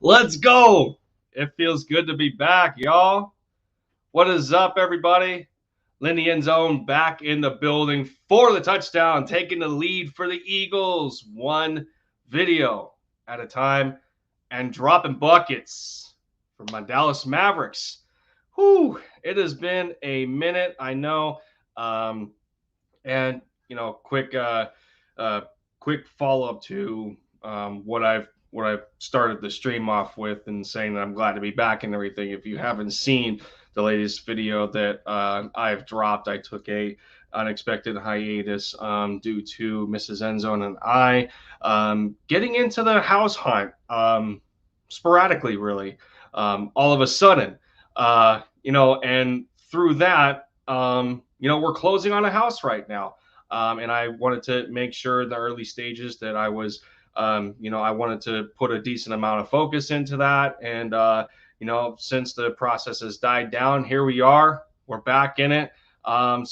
Let's go. It feels good to be back, y'all. What is up, everybody? Lindy End Zone back in the building for the touchdown, taking the lead for the Eagles, one video at a time, and dropping buckets for my Dallas Mavericks. Whew, it has been a minute, I know. And quick follow up to what I've started the stream off with, and saying that I'm glad to be back and everything. If you haven't seen the latest video that I've dropped, I took a unexpected hiatus due to Mrs. Endzone and I getting into the house hunt sporadically, really, all of a sudden, and through that, we're closing on a house right now. And I wanted to make sure in the early stages that I was, I wanted to put a decent amount of focus into that. And, since the process has died down, here we are. We're back in it. I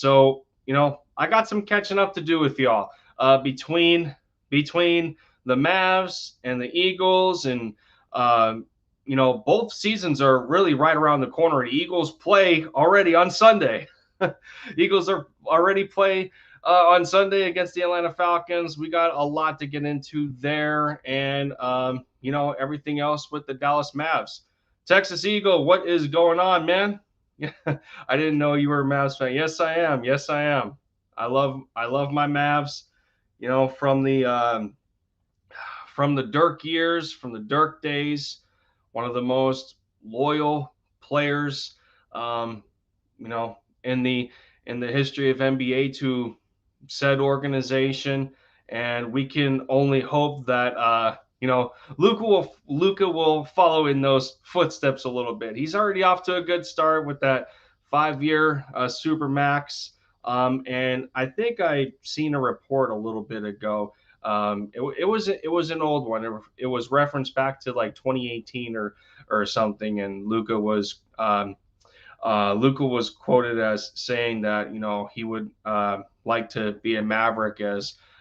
got some catching up to do with y'all between the Mavs and the Eagles. And, both seasons are really right around the corner. The Eagles play already on Sunday. Eagles are already play on Sunday against the Atlanta Falcons. We got a lot to get into there, and everything else with the Dallas Mavs. Texas Eagle, what is going on, man? I didn't know you were a Mavs fan. Yes, I am. Yes, I am. I love my Mavs. From the Dirk years, from the Dirk days, one of the most loyal players, in the history of NBA to said organization. And we can only hope that Luka will follow in those footsteps a little bit. He's already off to a good start with that 5-year super max. And I think I seen a report a little bit ago. It was an old one. It was referenced back to like 2018 or something, and Luka was quoted as saying that he would like to be a Maverick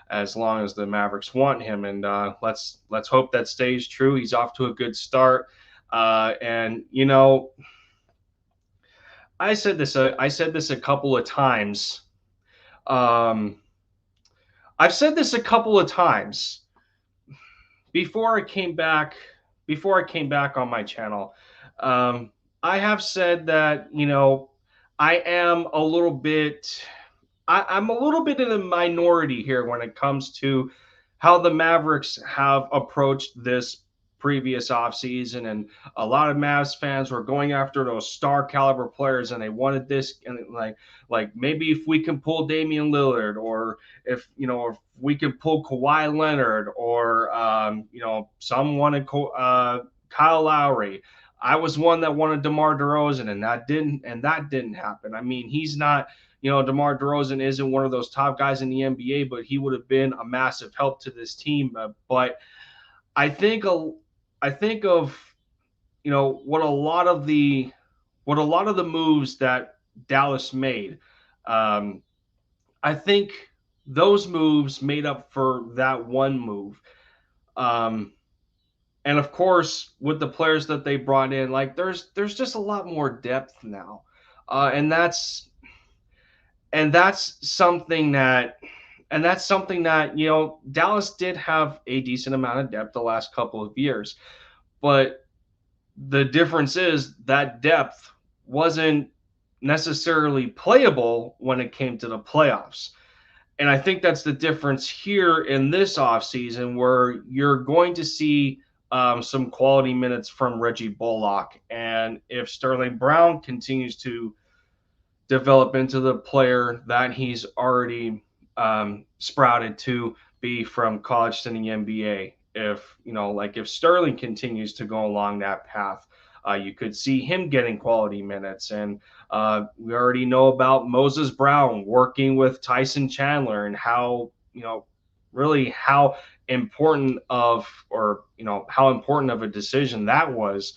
as long as the Mavericks want him, and let's hope that stays true. He's off to a good start, and I said this a couple of times. I've said this a couple of times before I came back on my channel. I have said that I am a little bit. I'm a little bit in a minority here when it comes to how the Mavericks have approached this previous offseason. And a lot of Mavs fans were going after those star caliber players, and they wanted this, and like maybe if we can pull Damian Lillard, or if we can pull Kawhi Leonard, or some wanted Kyle Lowry. I was one that wanted DeMar DeRozan, and that didn't happen. I mean, he's not, DeMar DeRozan isn't one of those top guys in the NBA, but he would have been a massive help to this team. But I think of what a lot of the moves that Dallas made. I think those moves made up for that one move. And of course, with the players that they brought in, like there's just a lot more depth now, and that's something that Dallas did have a decent amount of depth the last couple of years, but the difference is that depth wasn't necessarily playable when it came to the playoffs. And I think that's the difference here in this offseason, where you're going to see some quality minutes from Reggie Bullock. And if Sterling Brown continues to develop into the player that he's already sprouted to be from college to the NBA, if Sterling continues to go along that path, you could see him getting quality minutes. And we already know about Moses Brown working with Tyson Chandler, and how important of a decision that was,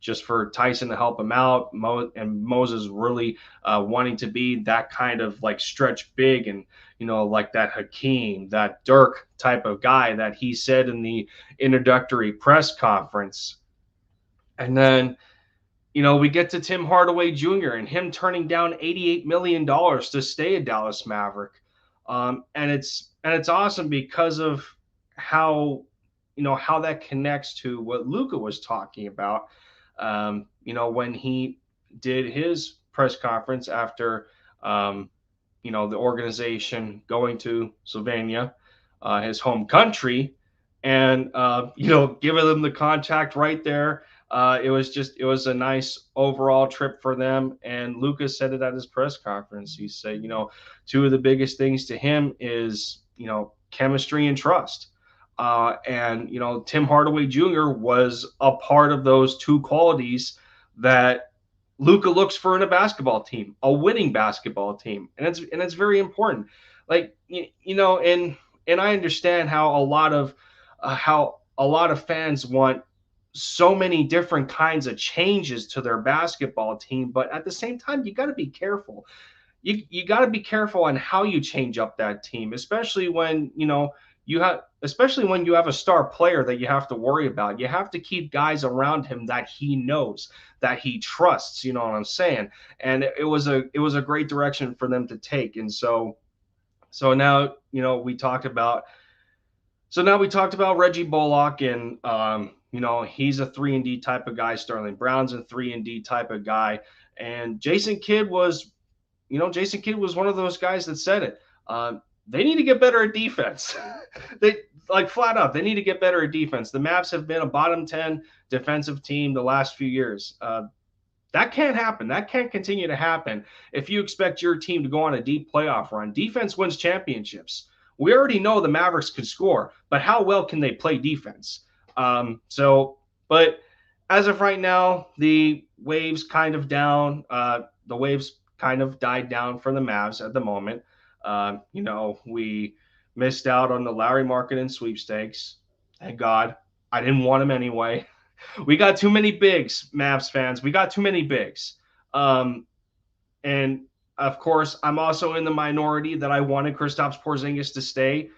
just for Tyson to help him out. And Moses really wanting to be that kind of like stretch big and, like that Hakeem, that Dirk type of guy that he said in the introductory press conference. And then, we get to Tim Hardaway Jr. and him turning down $88 million to stay a Dallas Maverick. And it's awesome because of how, how that connects to what Luka was talking about. When he did his press conference after, the organization going to Slovenia, his home country, and, giving them the contact right there. It was a nice overall trip for them. And Lucas said it at his press conference. He said, two of the biggest things to him is, chemistry and trust. And, Tim Hardaway Jr. was a part of those two qualities that Luka looks for in a basketball team, a winning basketball team. And it's very important. Like, and I understand how a lot of fans want so many different kinds of changes to their basketball team, but at the same time, you got to be careful. You got to be careful on how you change up that team, especially when especially when you have a star player that you have to worry about. You have to keep guys around him that he knows, that he trusts. You know what I'm saying? And it was a great direction for them to take. And so now we talked about. So now we talked about Reggie Bullock, and he's a 3-and-D type of guy. Sterling Brown's a 3-and-D type of guy, and Jason Kidd was one of those guys that said it. They need to get better at defense. They flat out, they need to get better at defense. The Mavs have been a bottom 10 defensive team the last few years. That can't happen. That can't continue to happen if you expect your team to go on a deep playoff run. Defense wins championships. We already know the Mavericks can score, but how well can they play defense? But as of right now, the waves kind of down. The waves kind of died down for the Mavs at the moment. We missed out on the Larry Markkinen sweepstakes. Thank God. I didn't want him anyway. We got too many bigs, Mavs fans. We got too many bigs. And of course, I'm also in the minority that I wanted Kristaps Porzingis to stay.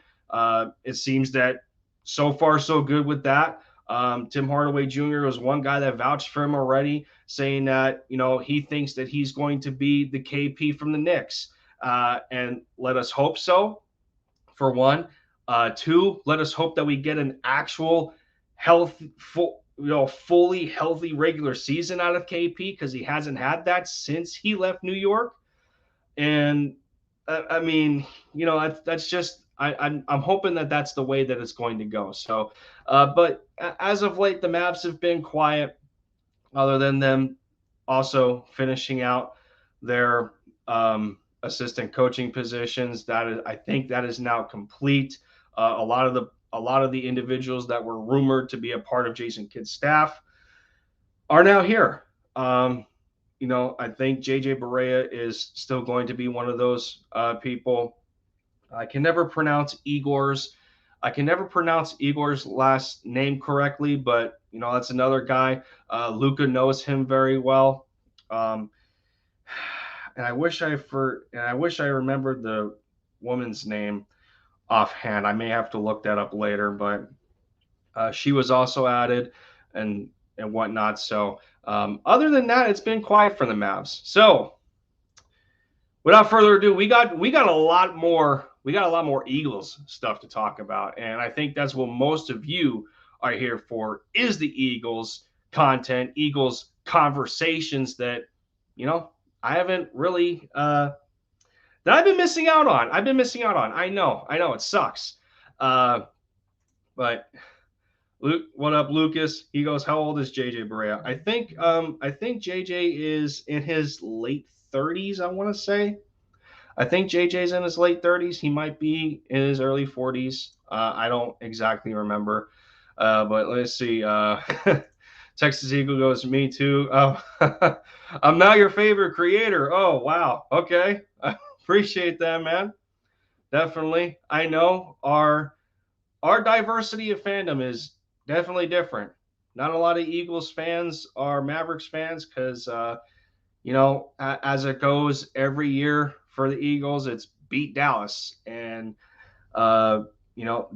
It seems that so far so good with that. Tim Hardaway Jr. was one guy that vouched for him already, saying that he thinks that he's going to be the KP from the Knicks. And let us hope so, for one. Two, let us hope that we get an actual fully healthy regular season out of KP, because he hasn't had that since he left New York. And I mean, that's just I'm hoping that that's the way that it's going to go. So, but as of late, the Mavs have been quiet, other than them also finishing out their assistant coaching positions. I think that is now complete. A lot of the individuals that were rumored to be a part of Jason Kidd's staff are now here. I think JJ Barea is still going to be one of those people. I can never pronounce Igor's last name correctly, but that's another guy. Luka knows him very well. And I wish I remembered the woman's name offhand. I may have to look that up later, but she was also added and whatnot. So other than that, it's been quiet for the Mavs. So without further ado, we got a lot more Eagles stuff to talk about, and I think that's what most of you are here for, is the Eagles content, Eagles conversations that I haven't really that I've been missing out on. I know it sucks, but. Luke, what up, Lucas? He goes, how old is JJ Barea? I think JJ is in his late 30s, I want to say. I think JJ's in his late 30s. He might be in his early 40s. I don't exactly remember. But let's see. Texas Eagle goes, me too. I'm now your favorite creator. Oh, wow. Okay. I appreciate that, man. Definitely. I know our diversity of fandom is definitely different. not a lot of Eagles fans are Mavericks fans because as it goes every year for the Eagles, it's beat Dallas, and uh,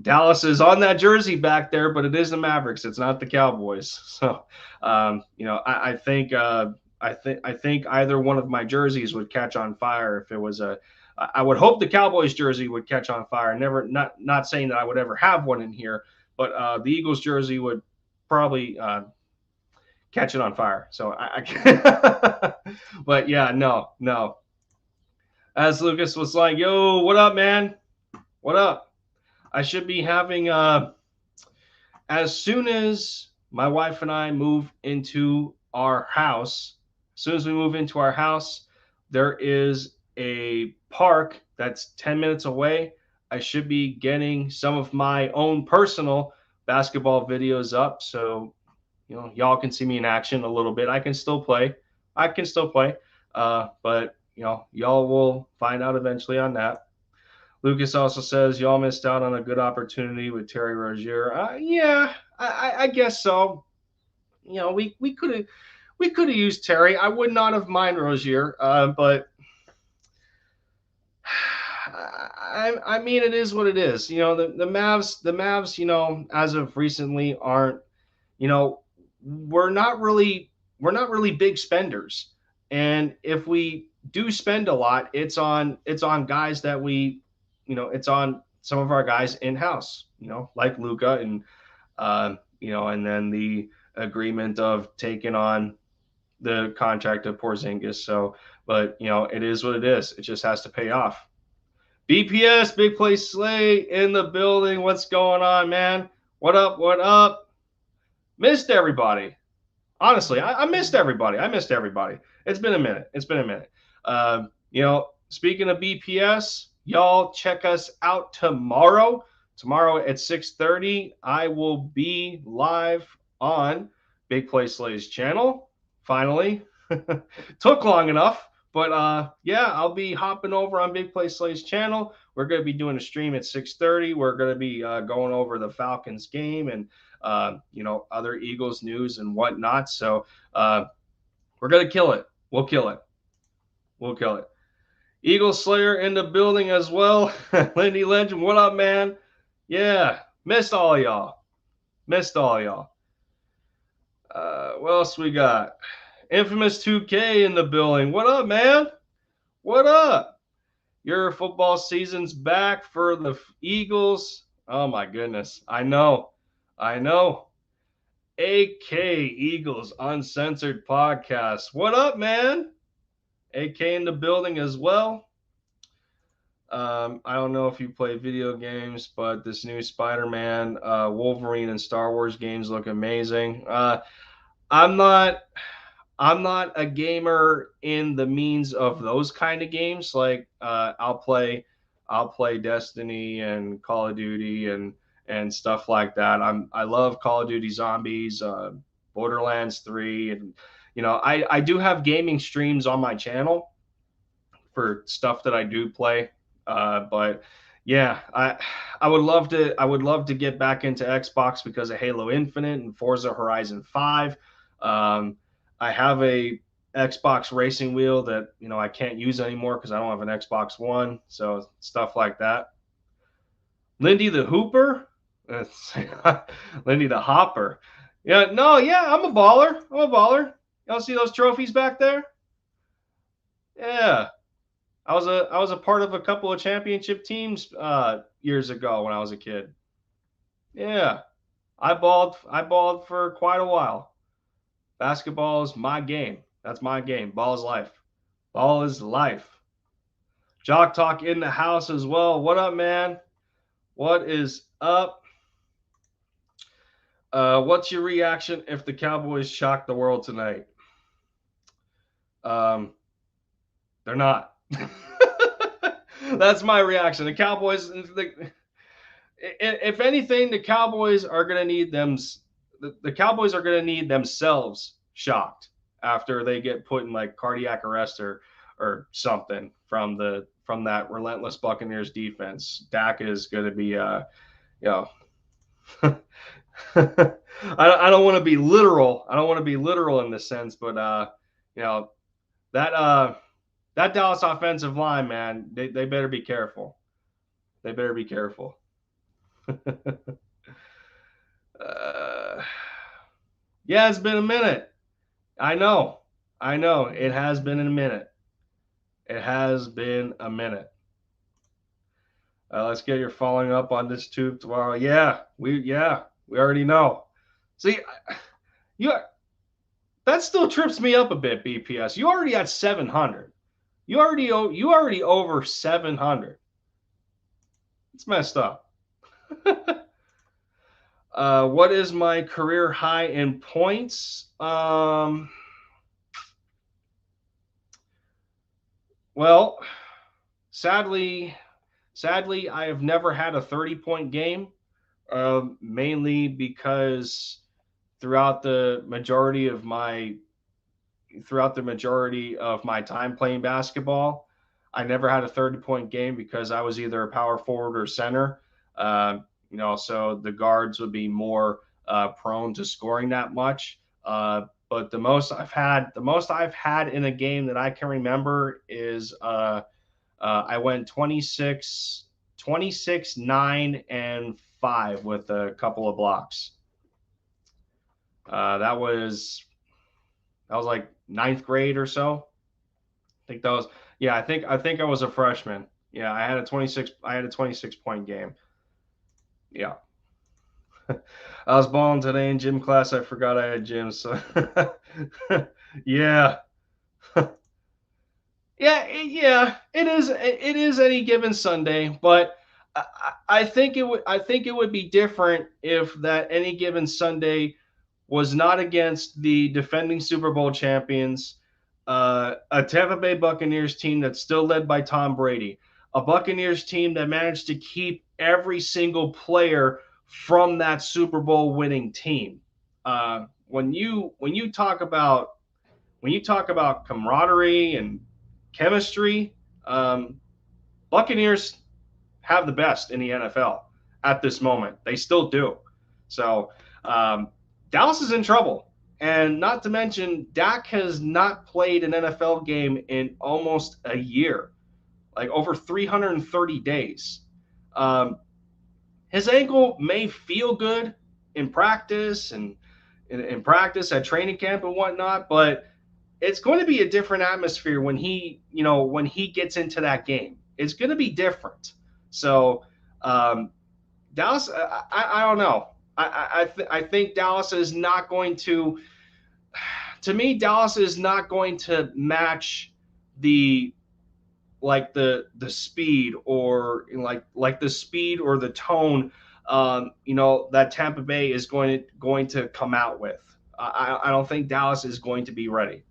Dallas is on that jersey back there, but it is the Mavericks. It's not the Cowboys. So, I think either one of my jerseys would catch on fire if it was a. I would hope the Cowboys jersey would catch on fire. Never, not saying that I would ever have one in here, but the Eagles jersey would probably catch it on fire. So but yeah, no, no. As Lucas was like, "Yo, what up, man? What up?" I should be having as soon as my wife and I move into our house, as soon as we move into our house, there is a park that's 10 minutes away. I should be getting some of my own personal basketball videos up so y'all can see me in action a little bit. I can still play. But y'all will find out eventually on that. Lucas also says y'all missed out on a good opportunity with Terry Rozier. Yeah, I guess so. We could have used Terry. I would not have mind Rozier, but I mean it is what it is. The Mavs, as of recently aren't. You know, we're not really big spenders, and if we do spend a lot, it's on guys that it's on some of our guys in house, like Luka, and then the agreement of taking on the contract of Porzingis. So, but it is what it is. It just has to pay off. BPS, Big Play Slay in the building. What's going on, man? What up? What up? Missed everybody. Honestly, I missed everybody. I missed everybody. It's been a minute. It's been a minute. Speaking of BPS, y'all check us out tomorrow. Tomorrow at 6:30, I will be live on Big Play Slay's channel. Finally, took long enough, but yeah, I'll be hopping over on Big Play Slay's channel. We're going to be doing a stream at 6:30. We're going to be going over the Falcons game and other Eagles news and whatnot. So we're gonna kill it. We'll kill it. We'll kill it. Eagle Slayer in the building as well. Lindy Legend, what up, man? Yeah, missed all y'all. Missed all y'all. What else we got? Infamous 2K in the building. What up, man? What up? Your football season's back for the Eagles. Oh my goodness. I know. I know. AK Eagles Uncensored Podcast. What up, man? AK in the building as well. I don't know if you play video games, but this new Spider-Man, Wolverine, and Star Wars games look amazing. I'm not, I'm not a gamer in the means of those kind of games. Like I'll play Destiny and Call of Duty and stuff like that. I love Call of Duty Zombies, Borderlands 3, and I do have gaming streams on my channel for stuff that I do play. But yeah, I would love to get back into Xbox because of Halo Infinite and Forza Horizon 5. Um, I have a Xbox racing wheel that I can't use anymore because I don't have an Xbox One. So stuff like that. Lindy the Hooper, Lindy the Hopper. Yeah, no, yeah, I'm a baller. I'm a baller. Y'all see those trophies back there? Yeah, I was a part of a couple of championship teams years ago when I was a kid. Yeah, I balled for quite a while. Basketball is my game. That's my game. Ball is life. Ball is life. Jock Talk in the house as well. What up, man? What is up? What's your reaction if the Cowboys shock the world tonight? Um, they're not. That's my reaction. The Cowboys, if anything, the Cowboys are going to need them. The Cowboys are going to need themselves shocked after they get put in like cardiac arrest or something from that relentless Buccaneers defense. Dak is going to be you know I don't want to be literal. I don't want to be literal in this sense, but you know, that Dallas offensive line, man, they better be careful. They better be careful. uh, yeah, it's been a minute. I know. I know. It has been a minute. It has been a minute. Let's get your following up on this tube tomorrow. We already know. See, you that still trips me up a bit, BPS. You already at 700. You already over 700. It's messed up. What is my career high in points? Well, sadly, I have never had a 30-point game, mainly because throughout the majority of my time playing basketball, I never had a 30-point game because I was either a power forward or center. So the guards would be more prone to scoring that much. But the most I've had in a game that I can remember is I went 26, 9, and 5 with a couple of blocks. That was like ninth grade or so. I think that was yeah. I think I was a freshman. Yeah, I had a 26-point game. Yeah, I was balling today in gym class. I forgot I had gym. So yeah, yeah. It is any given Sunday, but I think it would be different if that any given Sunday was not against the defending Super Bowl champions, a Tampa Bay Buccaneers team that's still led by Tom Brady, a Buccaneers team that managed to keep every single player from that Super Bowl winning team. When you talk about camaraderie and chemistry, Buccaneers have the best in the NFL at this moment. They still do. So Dallas is in trouble. And not to mention, Dak has not played an NFL game in almost a year, like over 330 days. Um, his ankle may feel good in practice and in practice at training camp and whatnot, but it's going to be a different atmosphere when he gets into that game. It's going to be different. So Dallas, I don't know. I think Dallas is not going to. To me, Dallas is not going to match the the speed or the speed or the tone that Tampa Bay is going to come out with. I don't think Dallas is going to be ready,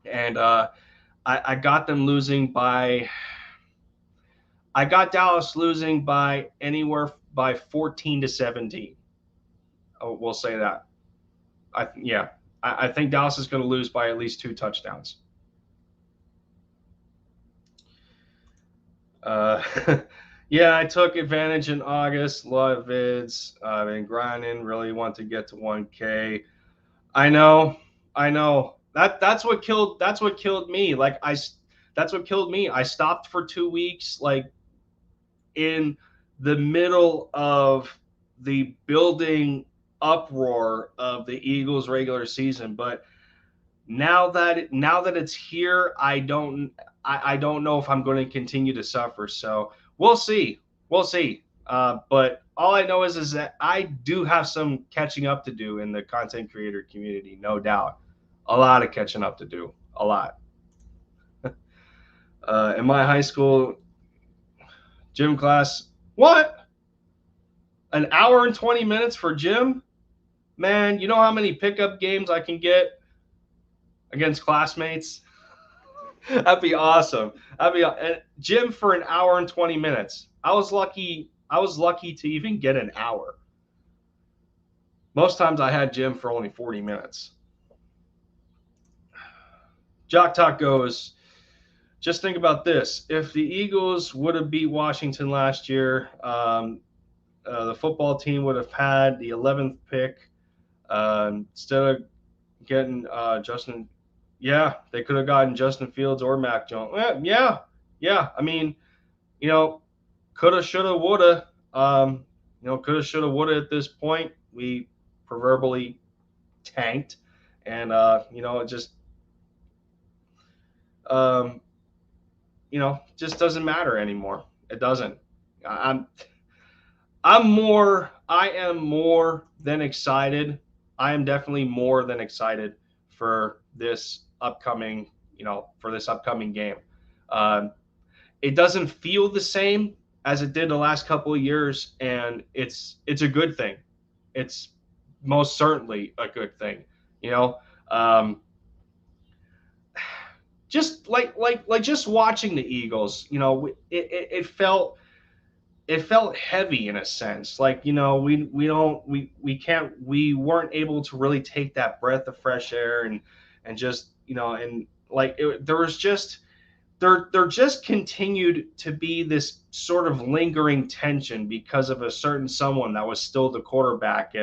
and I got them losing by. I got Dallas losing by anywhere by 14 to 17. Oh, we'll say that. I think Dallas is going to lose by at least 2 touchdowns. Uh, yeah, I took advantage in August. A lot of vids. I've been grinding. Really want to get to 1K. I know. I know. That's what killed me. That's what killed me. I stopped for 2 weeks, like in the middle of the building uproar of the Eagles regular season. But now that it's here, I don't know if I'm going to continue to suffer. So we'll see. We'll see. But all I know is that I do have some catching up to do in the content creator community, no doubt. A lot of catching up to do. A lot. In my high school gym class, what? An hour and 20 minutes for gym? Man, you know how many pickup games I can get against classmates? That'd be awesome. That'd be gym for an hour and 20 minutes. I was lucky to even get an hour. Most times I had gym for only 40 minutes. Jock Talk goes, just think about this. If the Eagles would have beat Washington last year, the football team would have had the 11th pick instead of getting Justin. Yeah, they could have gotten Justin Fields or Mac Jones. Yeah. I mean, you know, coulda, shoulda, woulda. Coulda, shoulda, woulda. At this point, we proverbially tanked, and it just um, just doesn't matter anymore. It doesn't. I'm I am more than excited. I am definitely more than excited for this upcoming, for this upcoming game. Um, it doesn't feel the same as it did the last couple of years, and it's a good thing. It's most certainly a good thing. You know, um, just like just watching the Eagles, it felt heavy in a sense. Like, we weren't able to really take that breath of fresh air and just, and like there was just there just continued to be this sort of lingering tension because of a certain someone that was still the quarterback,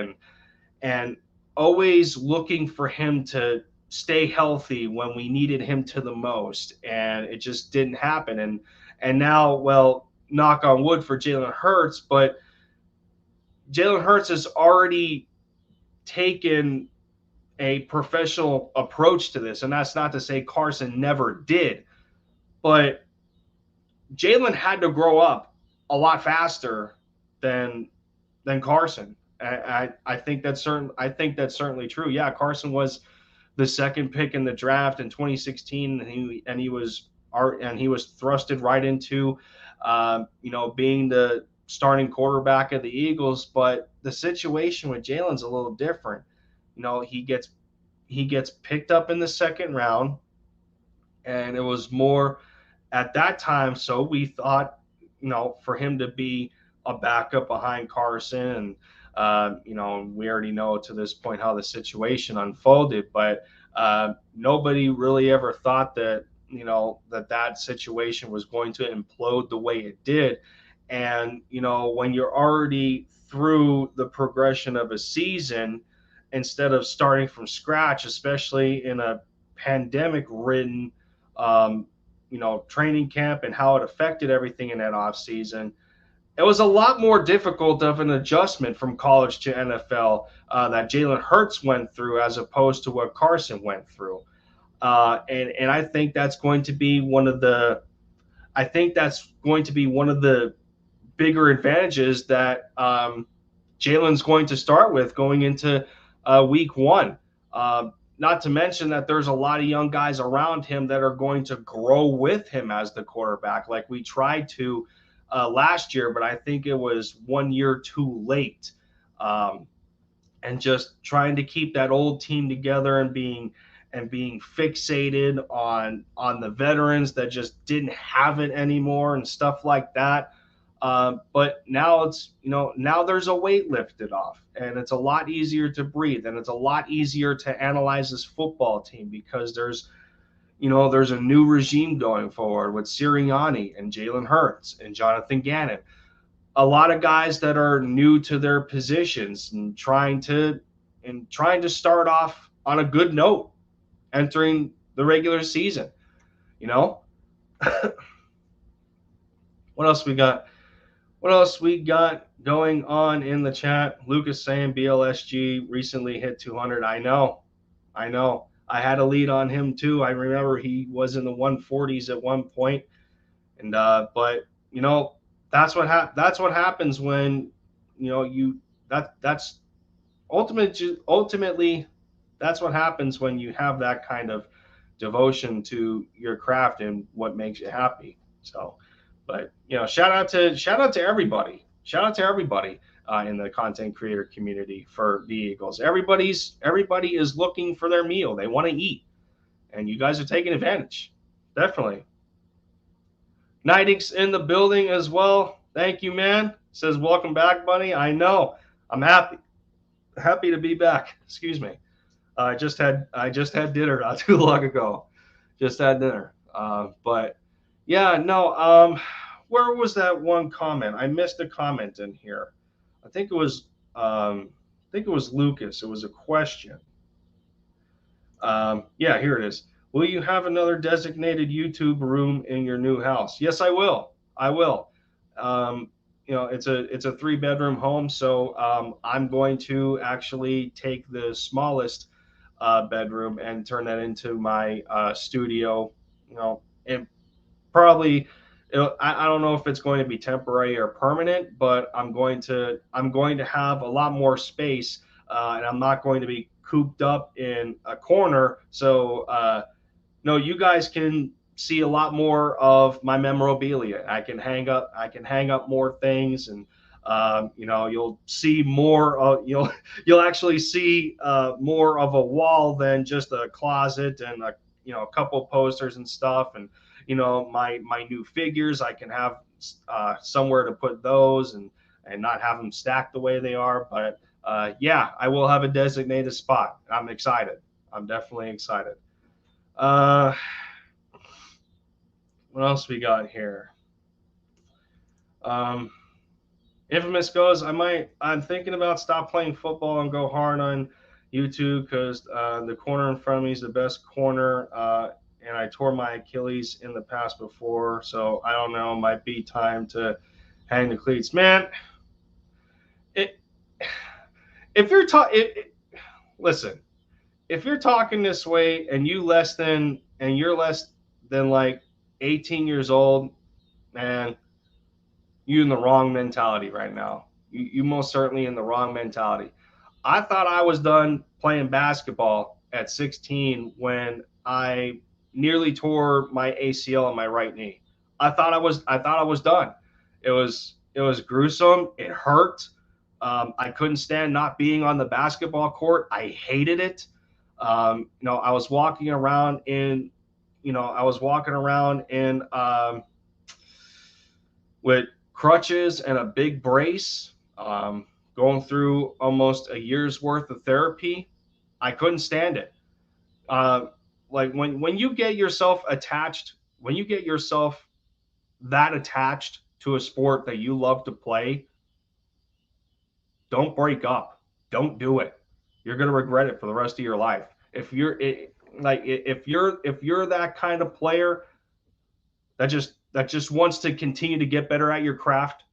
and always looking for him to stay healthy when we needed him to the most, and it just didn't happen. And now, well, knock on wood for Jalen Hurts, but Jalen Hurts has already taken a professional approach to this, and that's not to say Carson never did, but Jalen had to grow up a lot faster than Carson. I think that's certain. I think that's certainly true. Yeah, Carson was the second pick in the draft in 2016, and he was thrusted right into, being the starting quarterback of the Eagles. But the situation with Jalen's a little different. He gets picked up in the second round, and it was more at that time. So we thought, for him to be a backup behind Carson, and we already know to this point how the situation unfolded, but nobody really ever thought that, that situation was going to implode the way it did. And, when you're already through the progression of a season, instead of starting from scratch, especially in a pandemic ridden, training camp and how it affected everything in that off season, it was a lot more difficult of an adjustment from college to NFL that Jalen Hurts went through as opposed to what Carson went through. And I think that's going to be one of the bigger advantages that Jalen's going to start with going into week one. Not to mention that there's a lot of young guys around him that are going to grow with him as the quarterback, like we tried to last year, but I think it was 1 year too late. And just trying to keep that old team together and being fixated on the veterans that just didn't have it anymore and stuff like that. But now now there's a weight lifted off, and it's a lot easier to breathe, and it's a lot easier to analyze this football team because there's a new regime going forward with Sirianni and Jalen Hurts and Jonathan Gannon. A lot of guys that are new to their positions and trying to start off on a good note entering the regular season. What else we got? What else we got going on in the chat? Lucas saying BLSG recently hit 200. I know. I had a lead on him too. I remember he was in the 140s at one point, and but that's what happens when that's ultimately that's what happens when you have that kind of devotion to your craft and what makes you happy. So, but shout out to everybody. Shout out to everybody in the content creator community for the Eagles. Everybody is looking for their meal. They want to eat, and you guys are taking advantage. Definitely. Nightix in the building as well. Thank you, man. Says welcome back, buddy. I know. I'm happy to be back. Excuse me. I just had dinner not too long ago. Just had dinner. But yeah, no. Where was that one comment? I missed a comment in here. I think it was Lucas. It was a question. Yeah, here it is. Will you have another designated YouTube room in your new house? Yes, I will. I will. Um, it's a 3 bedroom home, so I'm going to actually take the smallest bedroom and turn that into my studio. And probably I don't know if it's going to be temporary or permanent, but I'm going to have a lot more space, and I'm not going to be cooped up in a corner. So no, you guys can see a lot more of my memorabilia. I can hang up more things, and you'll see more. You'll actually see more of a wall than just a closet and a couple posters and stuff, and my new figures. I can have somewhere to put those, and not have them stacked the way they are. But yeah, I will have a designated spot. I'm excited. I'm definitely excited. Uh, what else we got here? Um, Infamous goes. I'm thinking about stop playing football and go hard on YouTube because the corner in front of me is the best corner, and I tore my Achilles in the past before, so I don't know. Might be time to hang the cleats, man. It, if you're talking, listen. If you're talking this way and you're less than like 18 years old, man, you in the wrong mentality right now. You most certainly in the wrong mentality. I thought I was done playing basketball at 16 when I nearly tore my ACL on my right knee. I thought I was done. It was gruesome. It hurt. I couldn't stand not being on the basketball court. I hated it. I was walking around in, with crutches and a big brace, going through almost a year's worth of therapy. I couldn't stand it. Uh, like when you get yourself attached, when you get yourself that attached to a sport that you love to play, don't break up. Don't do it. You're gonna regret it for the rest of your life. If you're that kind of player that just wants to continue to get better at your craft,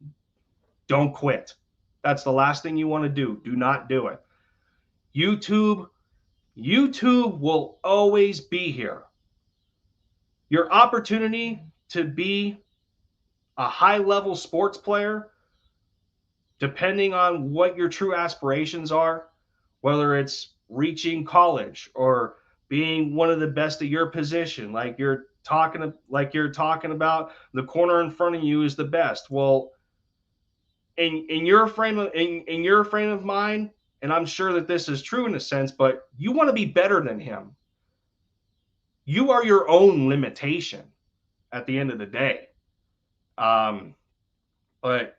don't quit. That's the last thing you want to do. Do not do it. YouTube, YouTube will always be here. Your opportunity to be a high level sports player, depending on what your true aspirations are, whether it's reaching college or being one of the best at your position, like you're talking about, the corner in front of you is the best. Well, in your frame of mind, and I'm sure that this is true in a sense, but you want to be better than him. You are your own limitation at the end of the day. Um, but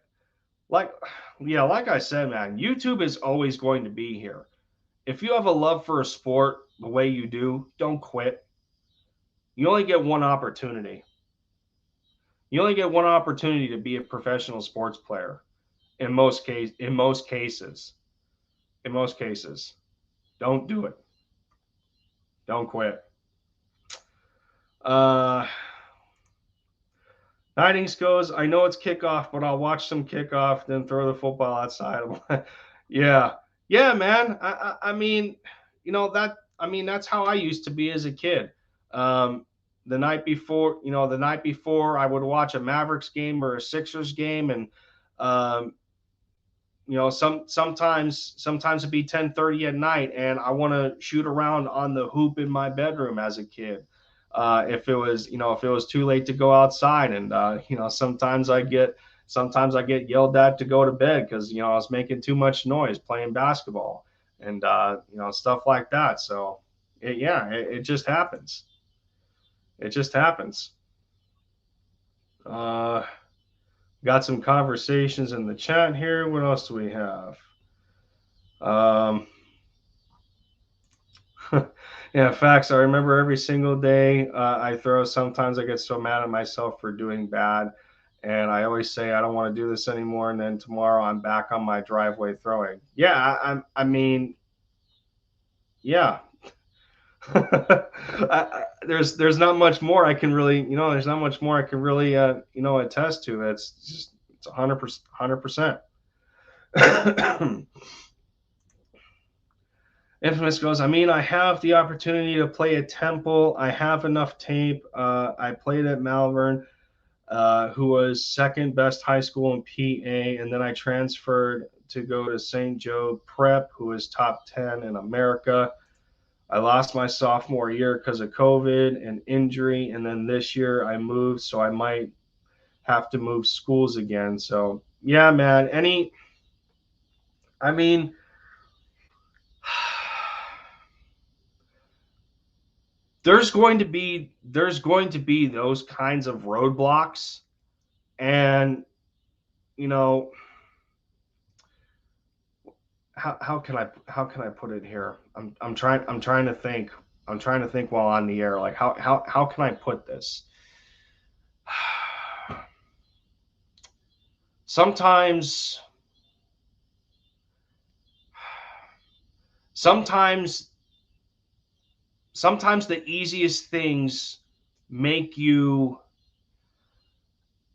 like yeah, like I said, man, YouTube is always going to be here. If you have a love for a sport the way you do, don't quit. You only get one opportunity. You only get one opportunity to be a professional sports player in most cases. In most cases. Don't do it. Don't quit. Uh, Nidings goes, I know it's kickoff, but I'll watch some kickoff, then throw the football outside. Yeah. Yeah, man. That's how I used to be as a kid. Um, the night before, I would watch a Mavericks game or a Sixers game, and um, sometimes it'd be 10:30 at night, and I want to shoot around on the hoop in my bedroom as a kid. If it was too late to go outside, and sometimes I get yelled at to go to bed because I was making too much noise playing basketball, and stuff like that. So it just happens. It just happens. Uh, got some conversations in the chat here. What else do we have? Um, yeah, facts. I remember every single day I throw. Sometimes I get so mad at myself for doing bad, And I always say I don't want to do this anymore, and then tomorrow I'm back on my driveway throwing. Yeah, I mean, yeah. There's not much more I can really, there's not much more I can really, attest to. It's 100%, 100%. Infamous goes, I mean, I have the opportunity to play at Temple. I have enough tape. I played at Malvern, who was second best high school in PA, and then I transferred to go to St. Joe Prep, who is top 10 in America. I lost my sophomore year because of COVID and injury, and then this year I moved, so I might have to move schools again. So yeah, man. I mean, there's going to be those kinds of roadblocks, and you know how can I put it here? I'm trying to think. I'm trying to think while on the air. Like how can I put this? Sometimes sometimes sometimes the easiest things make you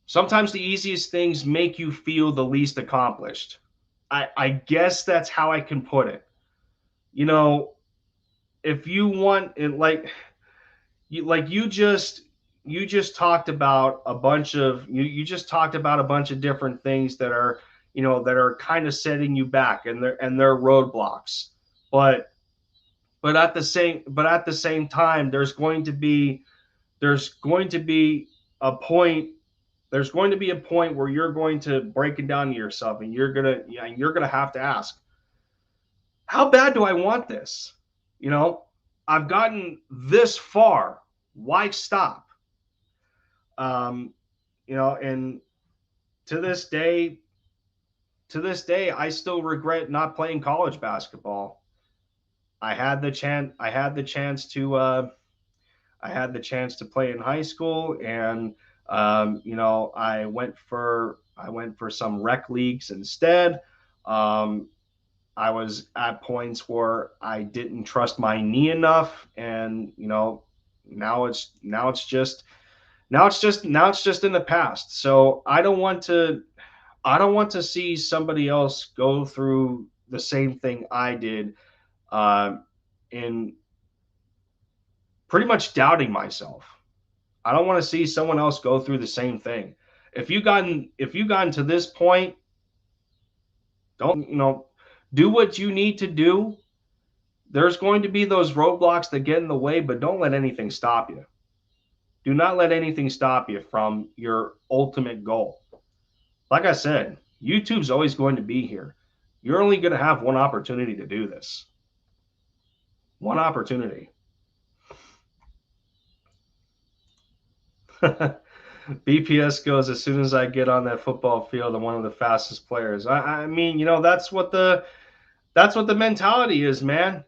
sometimes the easiest things make you feel the least accomplished. I guess that's how I can put it. You know, if you want it, you just talked about a bunch of you just talked about a bunch of different things that are that are kind of setting you back, and they're roadblocks. But at the same time, there's going to be a point there's going to be a point where you're going to break it down to yourself, and you're gonna have to ask, how bad do I want this? You know, I've gotten this far. Why stop? Um, and to this day, I still regret not playing college basketball. I had the chance to play in high school, and I went for some rec leagues instead. Um, I was at points where I didn't trust my knee enough, and now it's just in the past. So I don't want to see somebody else go through the same thing I did, uh, in pretty much doubting myself. I don't want to see someone else go through the same thing. If you gotten to this point, don't do what you need to do. There's going to be those roadblocks that get in the way, but don't let anything stop you. Do not let anything stop you from your ultimate goal. Like I said, YouTube's always going to be here. You're only going to have one opportunity to do this. One opportunity. BPS goes, as soon as I get on that football field, I'm one of the fastest players. I mean, that's what the mentality is, man.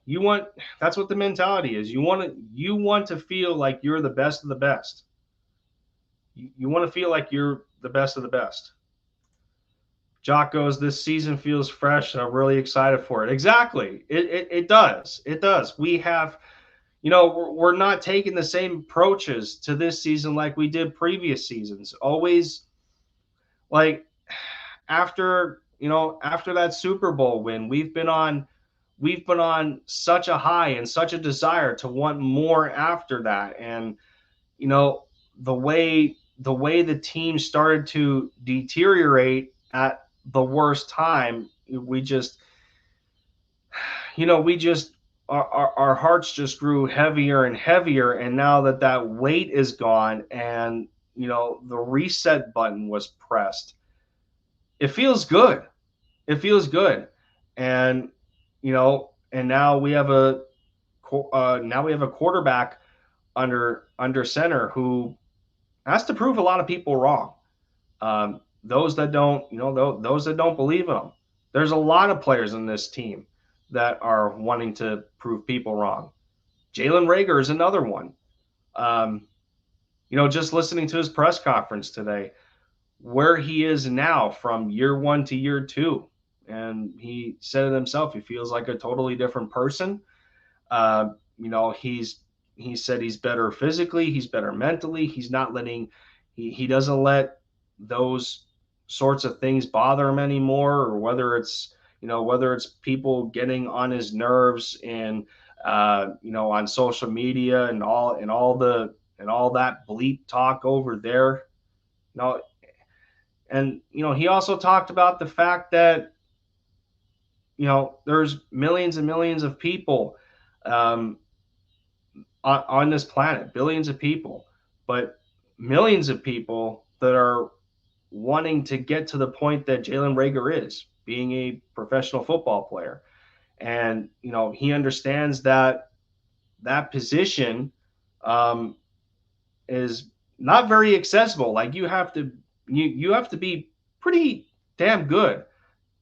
That's what the mentality is. You want to feel like you're the best of the best. You want to feel like you're the best of the best. Jock goes, this season feels fresh, and I'm really excited for it. Exactly. It does. It does. We're not taking the same approaches to this season like we did previous seasons. Always, like, after that Super Bowl win, we've been on such a high and such a desire to want more after that. And you know the way the team started to deteriorate at the worst time, we just our hearts just grew heavier and heavier. And now that weight is gone, and the reset button was pressed, it feels good. It feels good. And now we have a quarterback under center who has to prove a lot of people wrong. Those that don't believe in him. There's a lot of players in this team that are wanting to prove people wrong. Jalen Reagor is another one. Just listening to his press conference today, where he is now from year one to year two. And he said it himself. He feels like a totally different person. You know, he said he's better physically, he's better mentally. He's not letting he doesn't let those sorts of things bother him anymore, or whether it's people getting on his nerves and on social media and all that bleep talk over there. You know, and he also talked about the fact that there's millions and millions of people um, on this planet, billions of people, but millions of people that are wanting to get to the point that Jalen Reagor is, being a professional football player. And he understands that that position um, is not very accessible. Like you have to be pretty damn good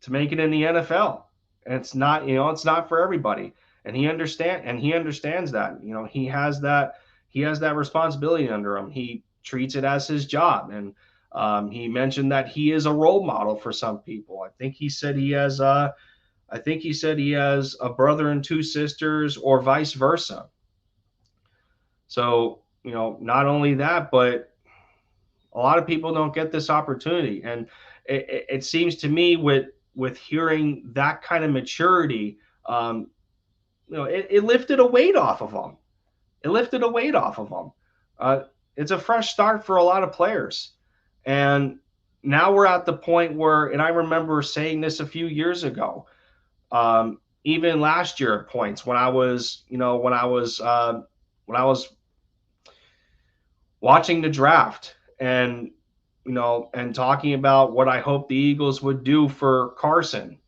to make it in the NFL. And it's not for everybody. And he understands that. He has that responsibility under him. He treats it as his job. And he mentioned that he is a role model for some people. I think he said he has a brother and two sisters, or vice versa. So, not only that, but a lot of people don't get this opportunity. And it seems to me with hearing that kind of maturity, it lifted a weight off of them. It lifted a weight off of them. Uh, it's a fresh start for a lot of players. And now we're at the point where, and I remember saying this a few years ago, even last year at points when I was, when I was watching the draft and and talking about what I hope the Eagles would do for Carson.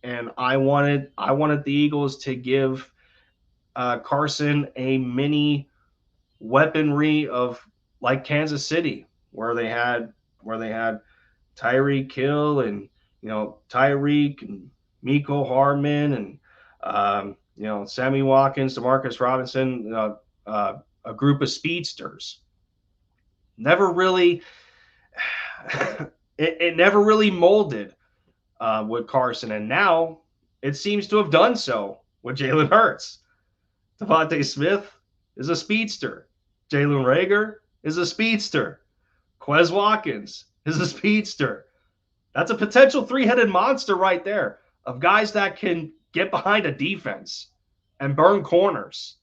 And I wanted the Eagles to give Carson a mini weaponry of like Kansas City, where they had Tyreek Hill and Tyreek and Miko Hardman and Sammy Watkins, Demarcus Robinson, a group of speedsters. Never really, it never really molded with Carson, and now it seems to have done so with Jalen Hurts. DeVonta Smith is a speedster. Jalen Reagor is a speedster. Quez Watkins is a speedster. That's a potential three-headed monster right there of guys that can get behind a defense and burn corners.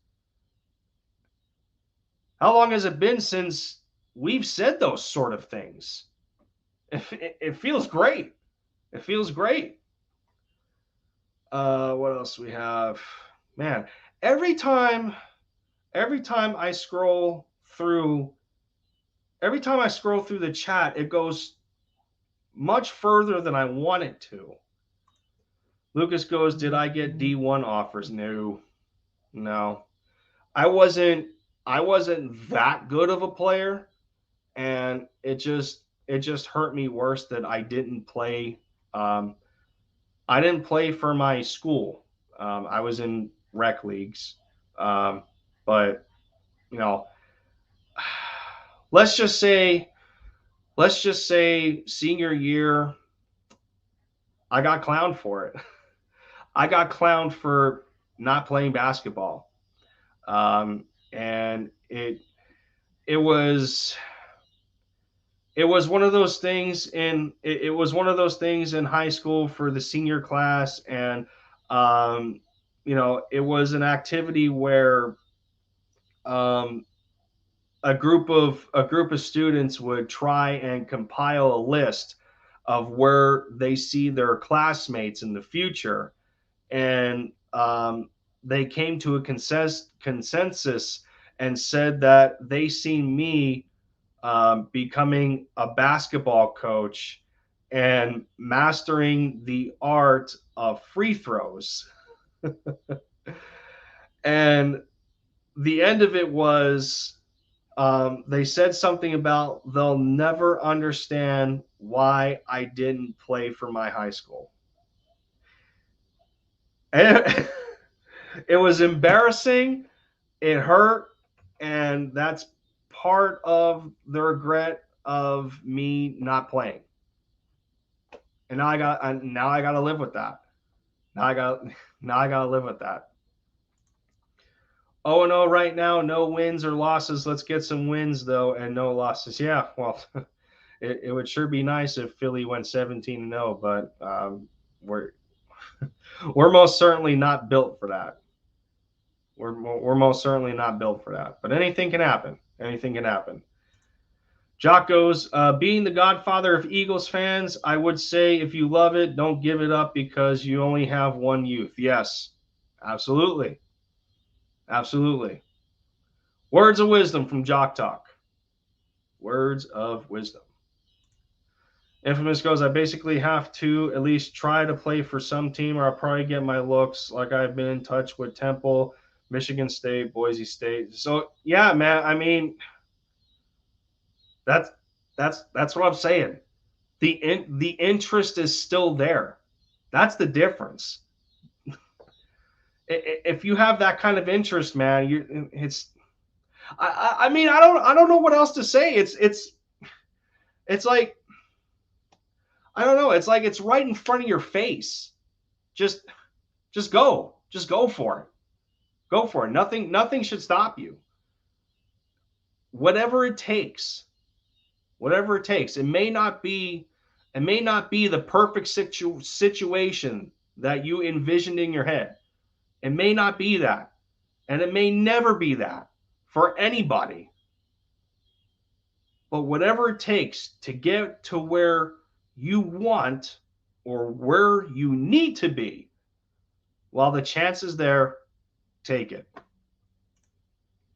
How long has it been since we've said those sort of things? It feels great. It feels great. What else we have? Man, every time I scroll through the chat, it goes much further than I want it to. Lucas goes, did I get D1 offers? No. I wasn't that good of a player, and it just hurt me worse that I didn't play. I didn't play for my school. I was in rec leagues, but let's just say senior year, I got clowned for it. I got clowned for not playing basketball, and it was one of those things it was one of those things in high school for the senior class. And it was an activity where a group of students would try and compile a list of where they see their classmates in the future. And they came to a consensus and said that they seen me becoming a basketball coach and mastering the art of free throws. And the end of it was they said something about they'll never understand why I didn't play for my high school. And it was embarrassing. It hurt. And that's part of the regret of me not playing. And now I got to live with that. Now I got to live with that. 0-0 right now, no wins or losses. Let's get some wins though, and no losses. Yeah, well, it would sure be nice if Philly went 17-0, but we're we're most certainly not built for that. We're most certainly not built for that. But anything can happen. Anything can happen. Jock goes, being the godfather of Eagles fans, I would say if you love it, don't give it up because you only have one youth. Yes, absolutely. Absolutely. Words of wisdom from Jock Talk. Words of wisdom. Infamous goes, I basically have to at least try to play for some team or I'll probably get my looks. Like I've been in touch with Temple, Michigan State, Boise State. So yeah, man, I mean, that's what I'm saying. The interest is still there. That's the difference. If you have that kind of interest, man, I mean, I don't know what else to say. It's like, I don't know. It's like it's right in front of your face. Just go. Just go for it. Go for it. Nothing should stop you. Whatever it takes. Whatever it takes. It may not be the perfect situation that you envisioned in your head. It may not be that. And it may never be that for anybody. But whatever it takes to get to where you want or where you need to be, while the chance is there, take it.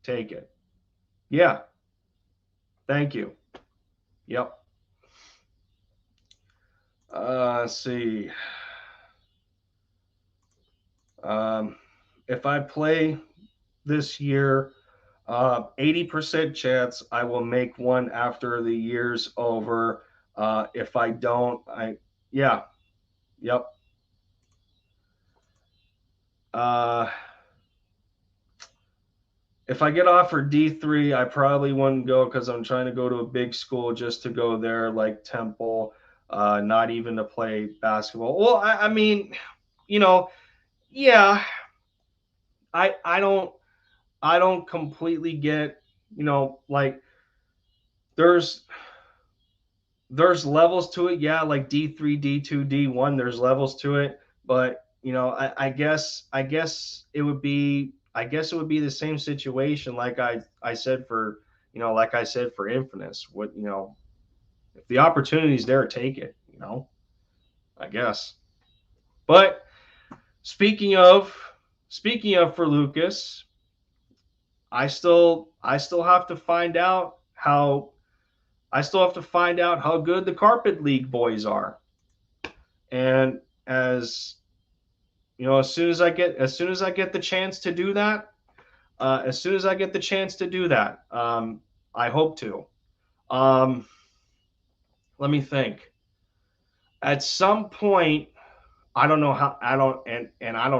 Take it. Yeah. Thank you. Yep. Let's see. If I play this year, 80% chance I will make one after the year's over. If I don't, yeah. Yep. If I get offered D3, I probably wouldn't go because I'm trying to go to a big school just to go there, like Temple, not even to play basketball. Well, I mean, you know, yeah, I don't completely get, like there's levels to it. Yeah, like D3, D2, D1, there's levels to it. But, I guess it would be the same situation like I said for, Infamous. What, if the opportunity's there, take it, I guess. But speaking of for Lucas, I still have to find out how good the Carpet League boys are. And as soon as I get the chance to do that, I hope to. Let me think. At some point, I don't know how I don't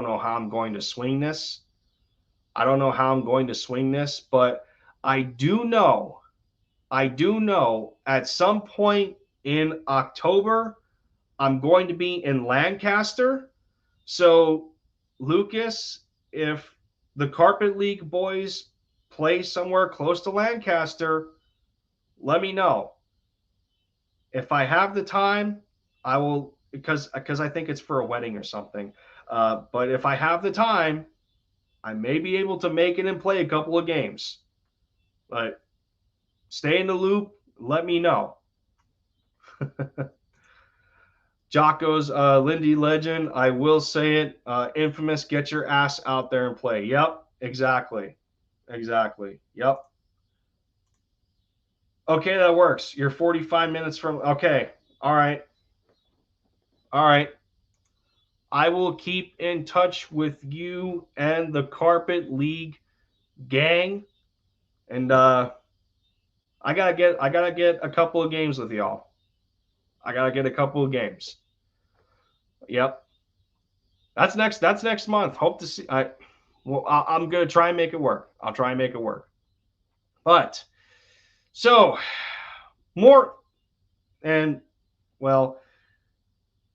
know how I'm going to swing this. But I do know at some point in October, I'm going to be in Lancaster. So, Lucas, if the Carpet League boys play somewhere close to Lancaster, let me know. If I have the time, I will, because I think it's for a wedding or something. But if I have the time, I may be able to make it and play a couple of games. But stay in the loop. Let me know. Jocko's Lindy Legend. I will say it. Infamous, get your ass out there and play. Yep, exactly. Yep. Okay, that works. You're 45 minutes from. Okay. All right. I will keep in touch with you and the Carpet League gang. And I gotta get a couple of games with y'all. Yep. That's next month. Hope to see. I'm gonna try and make it work. But so more, and well,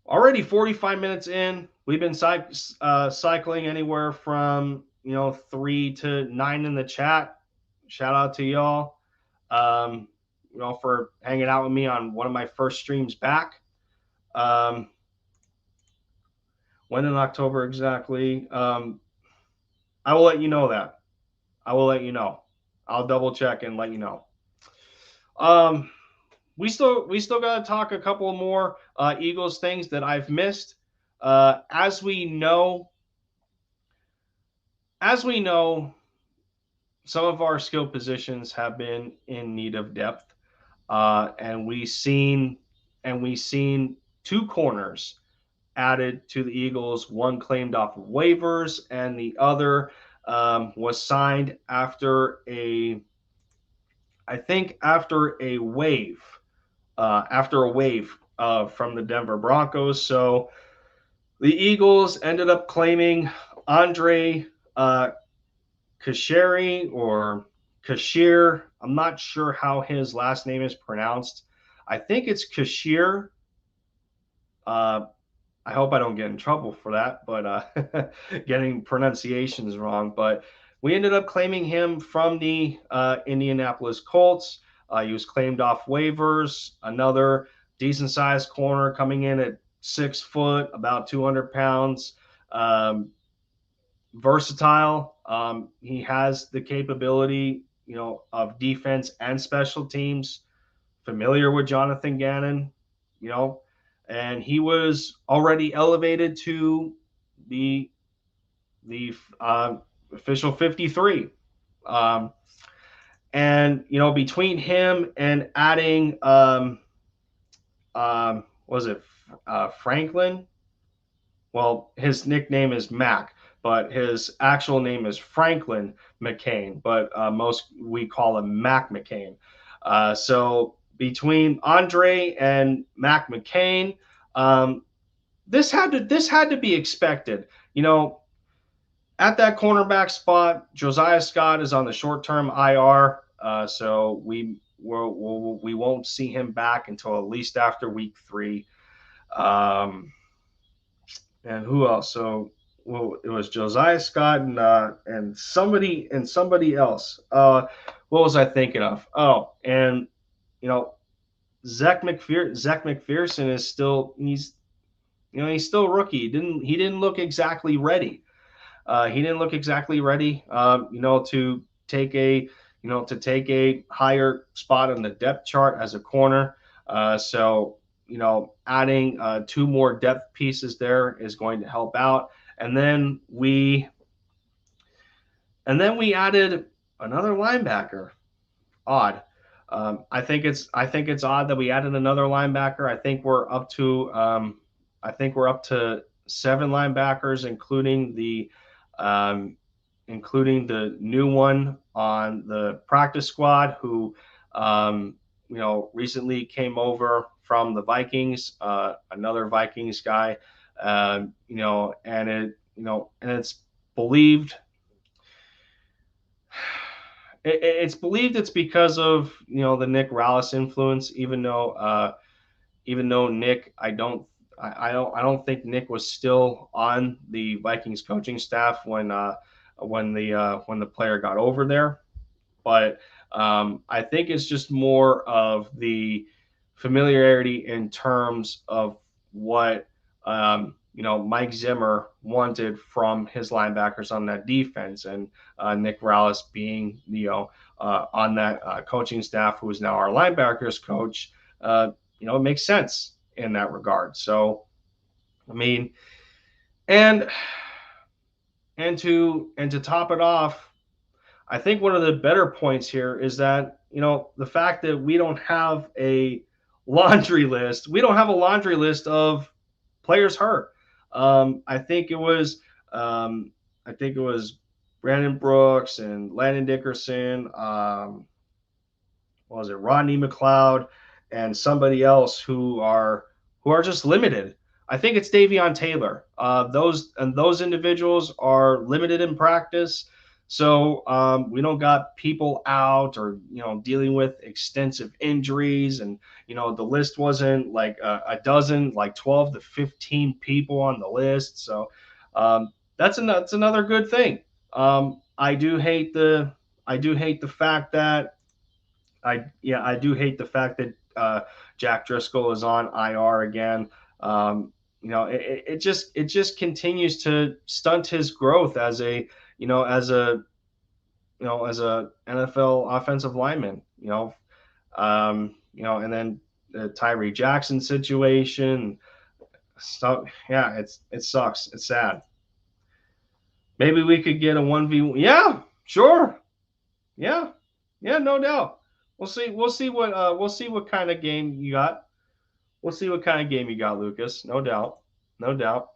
already 45 minutes in. We've been cycling anywhere from 3 to 9 in the chat. Shout out to y'all, for hanging out with me on one of my first streams back. When in October exactly? I will let you know that. I will let you know. I'll double check and let you know. We still got to talk a couple more Eagles things that I've missed. As we know, some of our skill positions have been in need of depth, and we seen 2 corners added to the Eagles. One claimed off of waivers, and the other was signed after a wave from the Denver Broncos. So the Eagles ended up claiming Andre Kashiri or Kashir. I'm not sure how his last name is pronounced. I think it's Kashir. I hope I don't get in trouble for that, but getting pronunciations wrong. But we ended up claiming him from the Indianapolis Colts. He was claimed off waivers. Another decent-sized corner coming in at 6 foot, about 200 pounds. Versatile. He has the capability, of defense and special teams. Familiar with Jonathan Gannon, and he was already elevated to the official 53. And between him and adding was it Franklin? Well, his nickname is Mac, but his actual name is Franklin McCain, but most we call him Mac McCain. So between Andre and Mac McCain, this had to be expected. At that cornerback spot, Josiah Scott is on the short-term IR, so we won't see him back until at least after week 3. And who else? So it was Josiah Scott and somebody else. What was I thinking of? Oh, and Zech McPherson is still he's still a rookie. He didn't look exactly ready. To take a higher spot on the depth chart as a corner. So adding 2 more depth pieces there is going to help out. And then we added another linebacker. Odd. I think it's odd that we added another linebacker. I think we're up to 7 linebackers, including the new one on the practice squad who recently came over from the Vikings, another Vikings guy, and it's believed it's because of the Nick Rallis influence, even though Nick, I don't think Nick was still on the Vikings coaching staff when the player got over there. But I think it's just more of the familiarity in terms of what Mike Zimmer wanted from his linebackers on that defense, and Nick Rallis being on that coaching staff, who is now our linebackers coach. It makes sense in that regard. So, I mean, and to top it off, I think one of the better points here is that the fact that we don't have a laundry list. We don't have a laundry list of players hurt. I think it was Brandon Brooks and Landon Dickerson. What was it? Rodney McLeod and somebody else who are just limited. I think it's Davion Taylor. Those individuals are limited in practice. So we don't got people out or dealing with extensive injuries, and the list wasn't like a dozen, like 12 to 15 people on the list. So that's another good thing. I do hate the fact that I do hate the fact that Jack Driscoll is on IR again. It just continues to stunt his growth as a you know as a as a NFL offensive lineman. And then the Tyree Jackson situation. So yeah, it sucks. It's sad. Maybe we could get a 1v1. Yeah, sure. Yeah, yeah, no doubt. We'll see what kind of game you got. We'll see what kind of game you got, Lucas. No doubt. No doubt.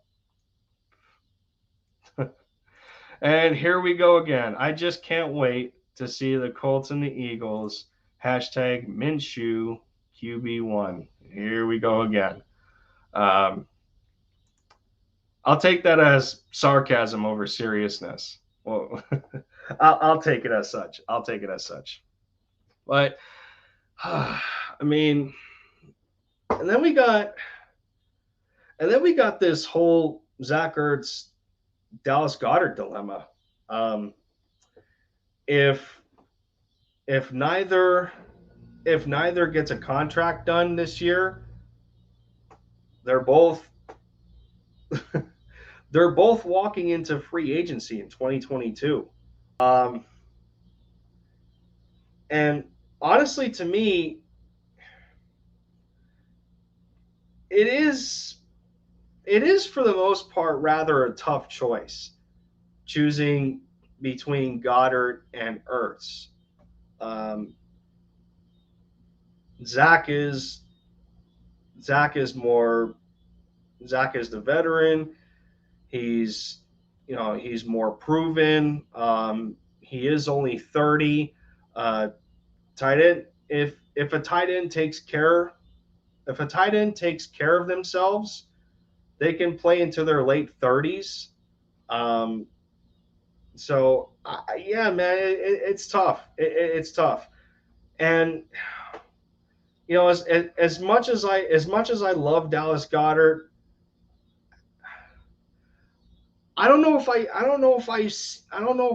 And here we go again. I just can't wait to see the Colts and the Eagles. Hashtag Minshew QB1. Here we go again. Um, I'll take that as sarcasm over seriousness. Well, I'll take it as such. I'll take it as such. But I mean, and then we got this whole Zach Ertz Dallas Goedert dilemma. Um, if if neither gets a contract done this year, they're both they're both walking into free agency in 2022. Um, and honestly, to me, it is for the most part rather a tough choice choosing between Goddard and Ertz. Um, Zach is Zach is more Zach is the veteran. He's he's more proven. He is only 30. Tight end. If a tight end takes care of themselves, they can play into their late 30s. Um, so yeah, man, it's tough. It's tough. And as much as I love Dallas Goedert, I don't know if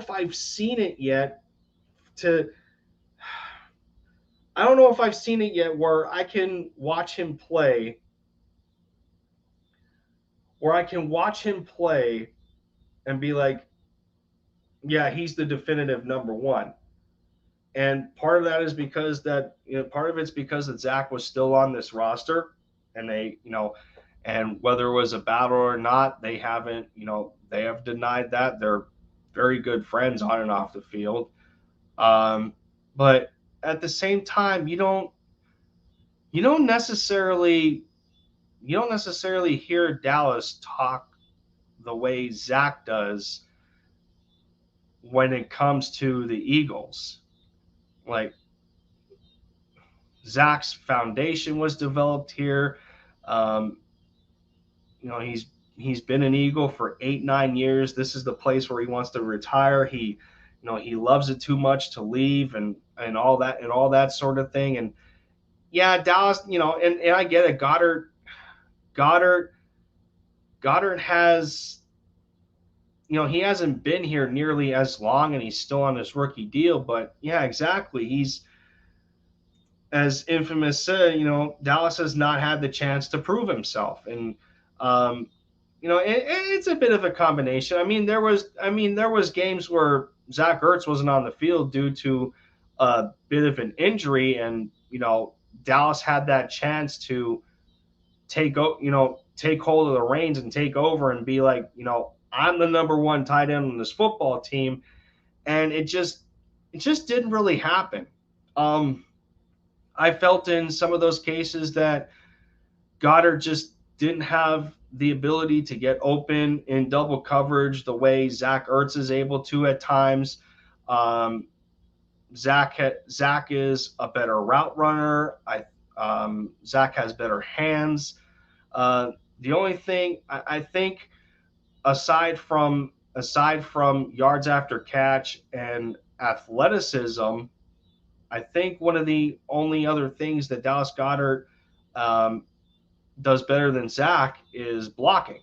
I've seen it yet. To I don't know if I've seen it yet where I can watch him play. And be like, yeah, he's the definitive number one. And part of that is because part of it's because that Zach was still on this roster, and and whether it was a battle or not, they have denied that. They're very good friends on and off the field. But at the same time, you don't necessarily hear Dallas talk the way Zach does when it comes to the Eagles. Like, Zach's foundation was developed here. Um, he's been an Eagle for 8-9 years. This is the place where he wants to retire. He loves it too much to leave, and all that sort of thing. And yeah, Dallas, and I get it. Goddard has, he hasn't been here nearly as long, and he's still on his rookie deal. But yeah, exactly. He's, as Infamous said, Dallas has not had the chance to prove himself. And it's a bit of a combination. I mean, there was games where Zach Ertz wasn't on the field due to a bit of an injury, and Dallas had that chance to take hold of the reins and take over and be like, I'm the number one tight end on this football team, and it just didn't really happen. I felt in some of those cases that Goddard just didn't have the ability to get open in double coverage the way Zach Ertz is able to at times. Zach is a better route runner. Zach has better hands. The only thing I think, aside from aside from yards after catch and athleticism, I think one of the only other things that Dallas Goedert um, does better than Zach is blocking.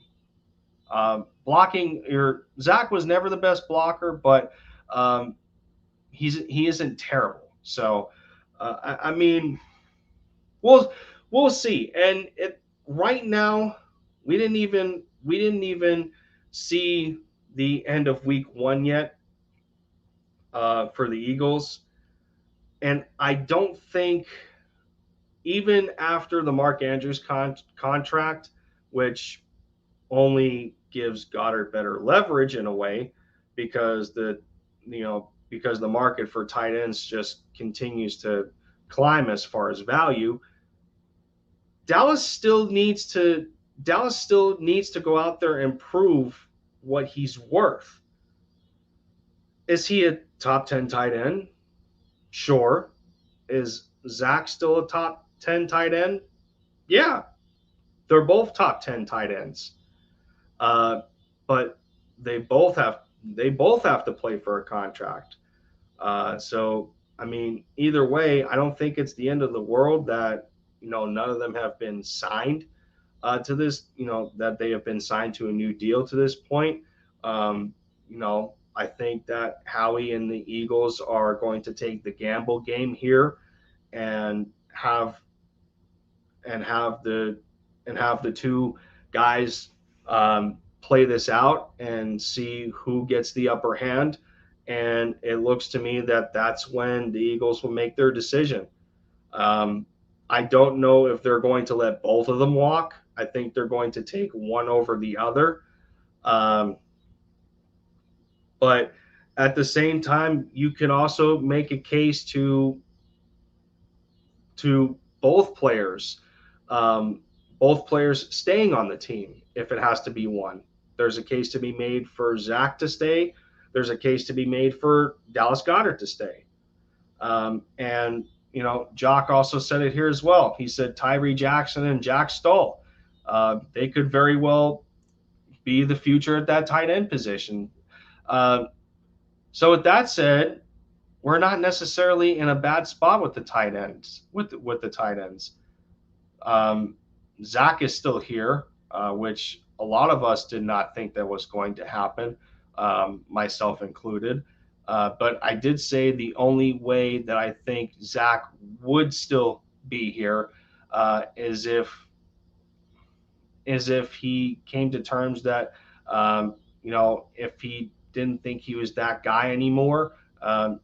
Zach was never the best blocker, but um, he isn't terrible. So, I mean, we'll we'll see. And right now, we didn't even see the end of week 1 yet for the Eagles, and I don't think even after the Mark Andrews contract, which only gives Goedert better leverage in a way because the market for tight ends just continues to climb as far as value. Dallas still needs to go out there and prove what he's worth. Is he a top 10 tight end? Sure. Is Zach still a top 10 tight end? Yeah. They're both top 10 tight ends. But they both have to play for a contract. So I mean, either way, I don't think it's the end of the world that none of them have been signed to this. That they have been signed to a new deal to this point. I think that Howie and the Eagles are going to take the gamble game here and have the two guys play this out and see who gets the upper hand. And it looks to me that that's when the Eagles will make their decision. I don't know if they're going to let both of them walk. I think they're going to take one over the other. But at the same time, you can also make a case to both players, staying on the team if it has to be one. There's a case to be made for Zach to stay. There's a case to be made for Dallas Goedert to stay. And Jock also said it here as well. He said Tyree Jackson and Jack Stoll, they could very well be the future at that tight end position. So with that said, we're not necessarily in a bad spot with the tight ends. With the tight ends, Zach is still here, which a lot of us did not think that was going to happen, myself included. But I did say the only way that I think Zach would still be here is if he came to terms that if he didn't think he was that guy anymore,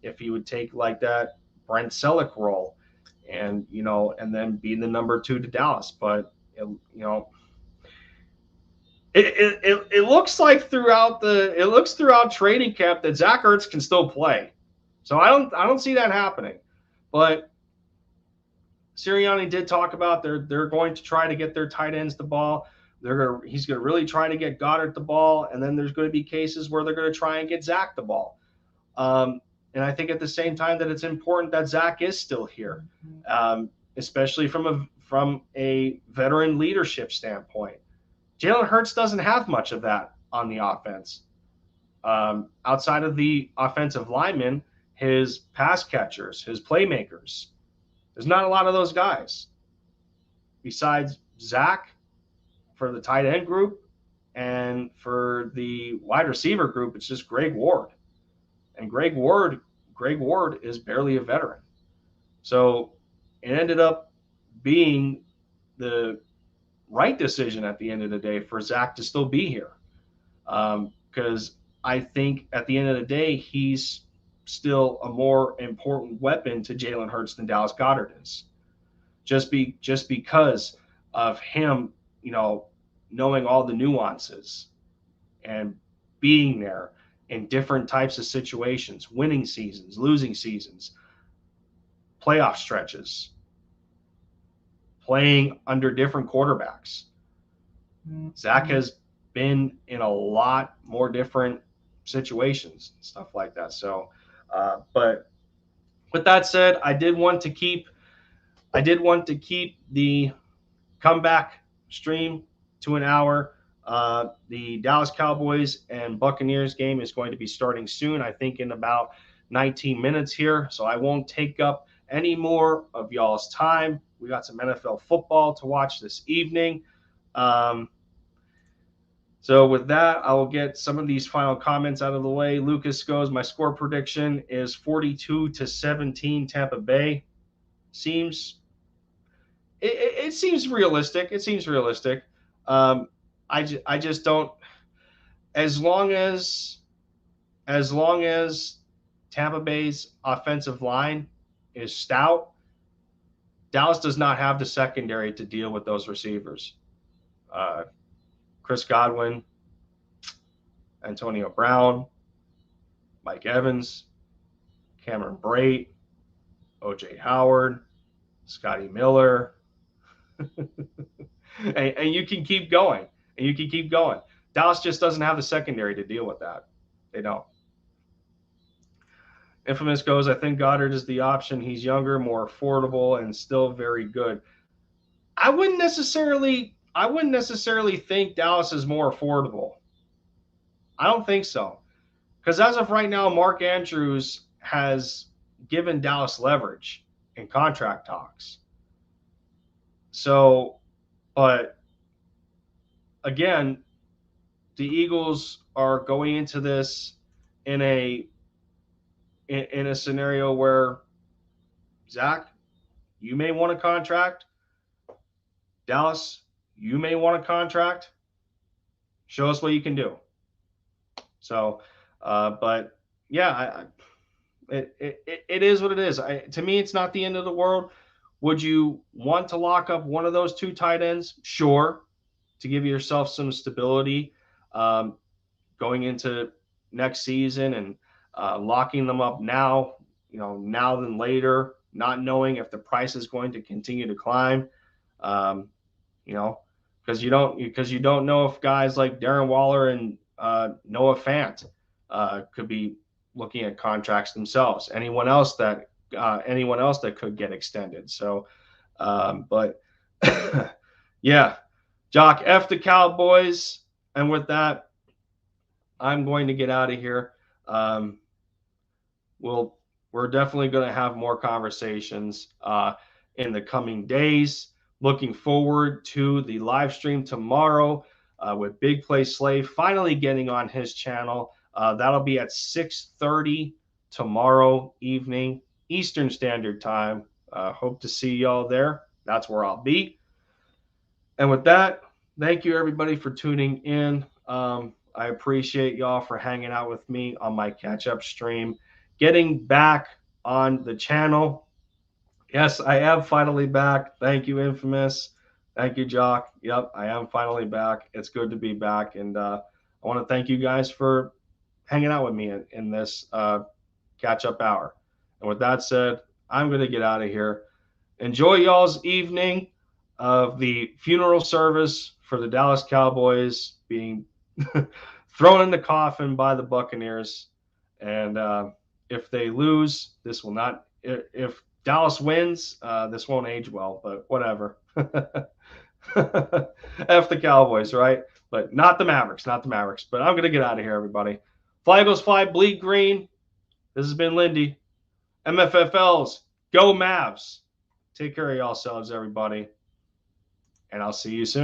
if he would take like that Brent Selleck role and then be the number 2 to Dallas. But it looks like throughout training camp that Zach Ertz can still play. So I don't see that happening. But Sirianni did talk about they're going to try to get their tight ends the ball. He's going to really try to get Goedert the ball, and then there's going to be cases where they're going to try and get Zach the ball. And I think at the same time that it's important that Zach is still here, especially from a veteran leadership standpoint. Jalen Hurts doesn't have much of that on the offense. Outside of the offensive linemen, his pass catchers, his playmakers, there's not a lot of those guys. Besides Zach, for the tight end group, and for the wide receiver group, it's just Greg Ward. And Greg Ward is barely a veteran. So it ended up being the right decision at the end of the day for Zach to still be here. Because I think at the end of the day, he's still a more important weapon to Jalen Hurts than Dallas Goedert is. Just because of him, knowing all the nuances and being there in different types of situations, winning seasons, losing seasons, playoff stretches, playing under different quarterbacks. Zach has been in a lot more different situations, stuff like that. So, but with that said, I did want to keep the comeback stream to an hour. The Dallas Cowboys and Buccaneers game is going to be starting soon, I think in about 19 minutes here. So I won't take up any more of y'all's time. We got some NFL football to watch this evening. So with that, I will get some of these final comments out of the way. Lucas goes, my score prediction is 42-17 Tampa Bay. It seems realistic. It seems realistic. I just don't. As long as Tampa Bay's offensive line is stout, Dallas does not have the secondary to deal with those receivers. Chris Godwin, Antonio Brown, Mike Evans, Cameron Brate, O.J. Howard, Scotty Miller. and you can keep going. And you can keep going. Dallas just doesn't have the secondary to deal with that. They don't. Infamous goes, I think Goddard is the option. He's younger, more affordable, and still very good. I wouldn't necessarily think Dallas is more affordable. I don't think so. Because as of right now, Mark Andrews has given Dallas leverage in contract talks. So, but again, the Eagles are going into this in a scenario where, Zach, you may want a contract. Dallas, you may want a contract. Show us what you can do. So, but yeah, it is what it is. To me, it's not the end of the world. Would you want to lock up one of those two tight ends? Sure, to give yourself some stability going into next season and locking them up now, now than later, not knowing if the price is going to continue to climb, because you don't know if guys like Darren Waller and Noah Fant could be looking at contracts themselves. Anyone else that could get extended. So, but yeah, Jock, F the Cowboys. And with that, I'm going to get out of here. We're definitely going to have more conversations in the coming days. Looking forward to the live stream tomorrow with Big Play Slave finally getting on his channel. That'll be at 6:30 tomorrow evening, Eastern Standard Time. Hope to see y'all there. That's where I'll be. And with that, thank you everybody for tuning in. I appreciate y'all for hanging out with me on my catch-up stream. Getting back on the channel. Yes, I am finally back. Thank you, Infamous. Thank you, Jock. Yep, I am finally back. It's good to be back. And I want to thank you guys for hanging out with me in this catch-up hour. And with that said, I'm going to get out of here. Enjoy y'all's evening of the funeral service for the Dallas Cowboys being thrown in the coffin by the Buccaneers. And if they lose, this will not. If Dallas wins, this won't age well, but whatever. F the Cowboys, right? But not the Mavericks, not the Mavericks. But I'm going to get out of here, everybody. Fly Eagles fly, bleed green. This has been Lindy. MFFLs, go Mavs. Take care of yourselves, everybody. And I'll see you soon.